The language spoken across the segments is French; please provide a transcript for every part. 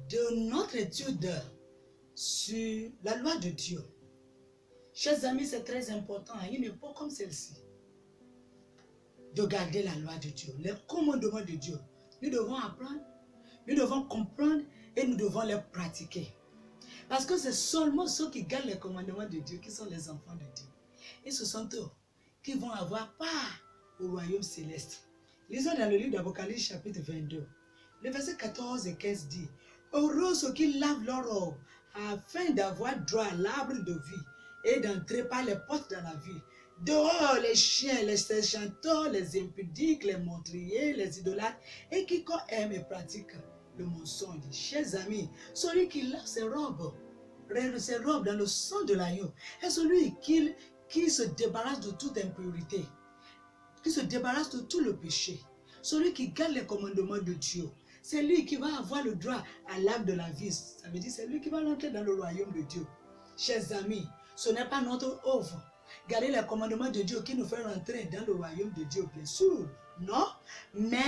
de notre étude sur la loi de Dieu. Chers amis, c'est très important à une époque comme celle-ci de garder la loi de Dieu, les commandements de Dieu. Nous devons apprendre, nous devons comprendre et nous devons les pratiquer. Parce que c'est seulement ceux qui gardent les commandements de Dieu qui sont les enfants de Dieu. Et ce sont eux qui vont avoir part au royaume céleste. Lisons dans le livre d'Apocalypse chapitre 22. Le verset 14 et 15 dit: heureux ceux qui lavent leur robe afin d'avoir droit à l'arbre de vie et d'entrer par les portes dans la ville. Dehors les chiens, les chanteurs, les impudiques, les meurtriers, les idolâtres et quiconque aime et pratique le mensonge. Chers amis, celui qui lave ses robes dans le sang de l'agneau est celui qui se débarrasse de toute impurité, qui se débarrasse de tout le péché. Celui qui garde les commandements de Dieu, c'est lui qui va avoir le droit à l'arbre de la vie. Ça veut dire c'est lui qui va rentrer dans le royaume de Dieu. Chers amis, ce n'est pas notre œuvre. Garder les commandements de Dieu qui nous fait rentrer dans le royaume de Dieu, bien sûr. Non, mais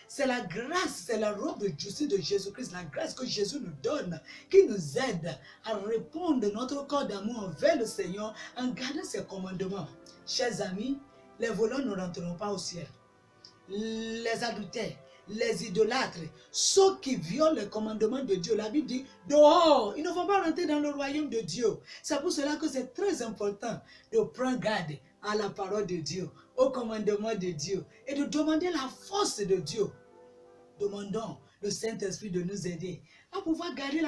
c'est la grâce, c'est la robe de justice de Jésus-Christ, la grâce que Jésus nous donne, qui nous aide à répondre de notre corps d'amour envers le Seigneur en gardant ses commandements. Chers amis, les voleurs ne rentreront pas au ciel. Les adultères, les idolâtres, ceux qui violent les commandements de Dieu, la Bible dit dehors, ils ne vont pas rentrer dans le royaume de Dieu. C'est pour cela que c'est très important de prendre garde à la parole de Dieu, au commandement de Dieu et de demander la force de Dieu. Demandons le Saint-Esprit de nous aider à pouvoir garder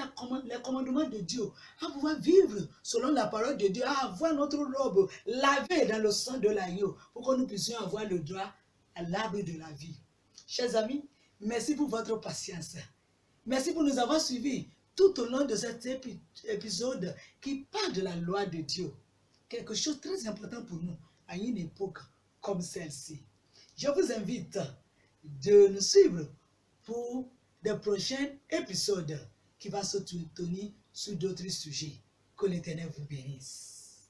les commandements de Dieu, à pouvoir vivre selon la parole de Dieu, à avoir notre robe lavée dans le sang de l'agneau pour que nous puissions avoir le droit à l'arbre de la vie. Chers amis, merci pour votre patience. Merci pour nous avoir suivis tout au long de cet épisode qui parle de la loi de Dieu. Quelque chose de très important pour nous à une époque comme celle-ci. Je vous invite de nous suivre pour des prochains épisodes qui vont se tenir sur d'autres sujets. Que l'Éternel vous bénisse.